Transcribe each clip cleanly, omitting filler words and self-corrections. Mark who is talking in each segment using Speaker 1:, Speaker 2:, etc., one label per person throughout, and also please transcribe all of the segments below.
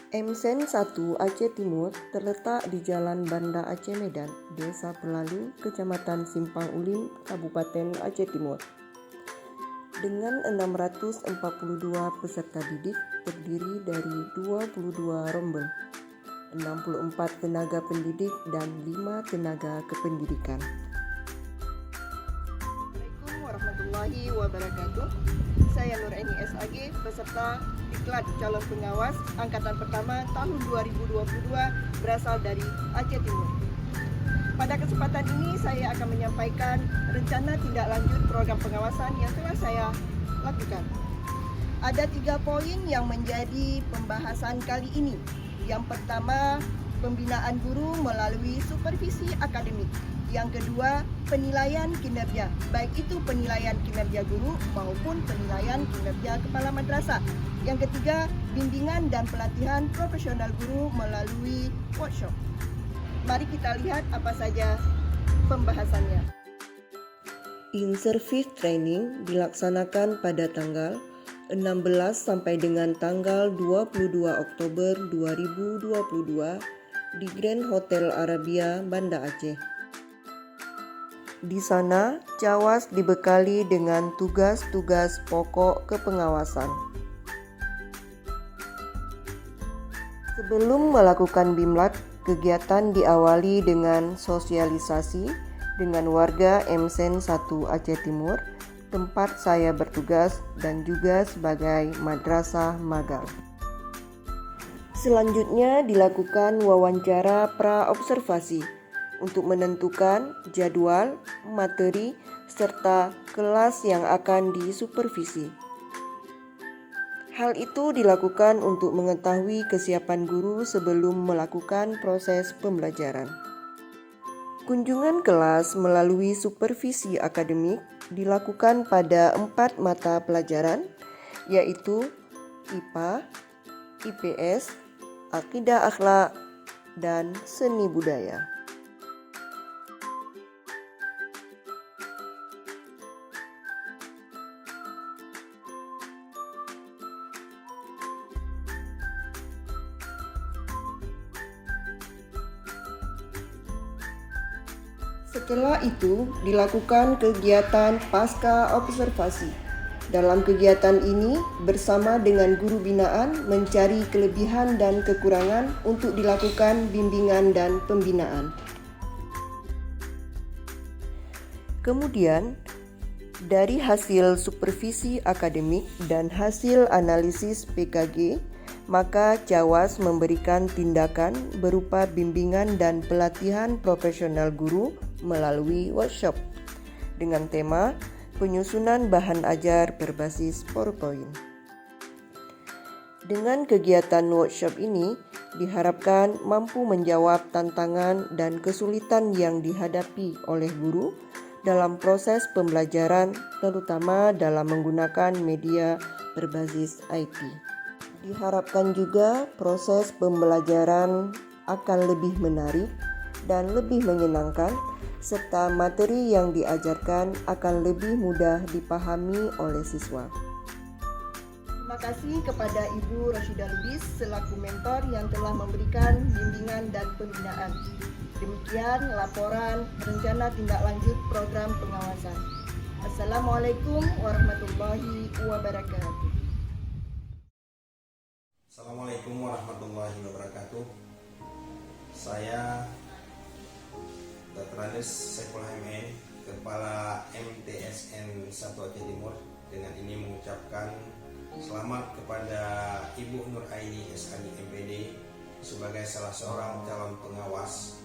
Speaker 1: MSEN 1 Aceh Timur terletak di Jalan Banda Aceh Medan, Desa Pelalu, Kecamatan Simpang Ulim, Kabupaten Aceh Timur. Dengan 642 peserta didik terdiri dari 22 rombel, 64 tenaga pendidik dan 5 tenaga kependidikan. Assalamualaikum warahmatullahi wabarakatuh. Saya Nuraini SAG, peserta Diklat Calon Pengawas Angkatan Pertama tahun 2022 berasal dari Aceh Timur. Pada kesempatan ini saya akan menyampaikan rencana tindak lanjut program pengawasan yang telah saya lakukan. Ada 3 poin yang menjadi pembahasan kali ini. Yang pertama, pembinaan guru melalui supervisi akademik. Yang kedua, penilaian kinerja, baik itu penilaian kinerja guru maupun penilaian kinerja kepala madrasah. Yang ketiga, bimbingan dan pelatihan profesional guru melalui workshop. Mari kita lihat apa saja pembahasannya. In-service training dilaksanakan pada tanggal 16 sampai dengan tanggal 22 Oktober 2022 di Grand Hotel Arabia, Banda Aceh. Di sana, Cawas dibekali dengan tugas-tugas pokok kepengawasan. Sebelum melakukan BIMLAT, kegiatan diawali dengan sosialisasi dengan warga MSEN 1 Aceh Timur, tempat saya bertugas dan juga sebagai madrasah magang. Selanjutnya dilakukan wawancara pra-observasi untuk menentukan jadwal, materi, serta kelas yang akan disupervisi. Hal itu dilakukan untuk mengetahui kesiapan guru sebelum melakukan proses pembelajaran. Kunjungan kelas melalui supervisi akademik dilakukan pada 4 mata pelajaran, yaitu IPA, IPS, Akidah Akhlak, dan Seni Budaya. Setelah itu dilakukan kegiatan pasca observasi. Dalam kegiatan ini bersama dengan guru binaan mencari kelebihan dan kekurangan untuk dilakukan bimbingan dan pembinaan. Kemudian dari hasil supervisi akademik dan hasil analisis PKG, maka Cawas memberikan tindakan berupa bimbingan dan pelatihan profesional guru melalui workshop dengan tema penyusunan bahan ajar berbasis PowerPoint. Dengan kegiatan workshop ini diharapkan mampu menjawab tantangan dan kesulitan yang dihadapi oleh guru dalam proses pembelajaran, terutama dalam menggunakan media berbasis IT. Diharapkan juga proses pembelajaran akan lebih menarik dan lebih menyenangkan, serta materi yang diajarkan akan lebih mudah dipahami oleh siswa. Terima kasih kepada Ibu Rashidah Lubis selaku mentor yang telah memberikan bimbingan dan pembinaan. Demikian laporan rencana tindak lanjut program pengawasan. Assalamualaikum warahmatullahi wabarakatuh.
Speaker 2: Assalamualaikum warahmatullahi wabarakatuh. Saya Dr. Andes Saifullah MN, Kepala MTSN 1 Aceh Timur, dengan ini mengucapkan selamat kepada Ibu Nuraini SAG MPD sebagai salah seorang calon pengawas.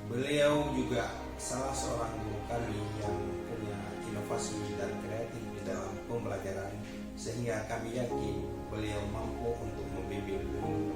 Speaker 2: Beliau juga salah seorang guru kami yang punya inovasi dan kreatif di dalam pembelajaran, sehingga kami yakin beliau mampu untuk membimbing guru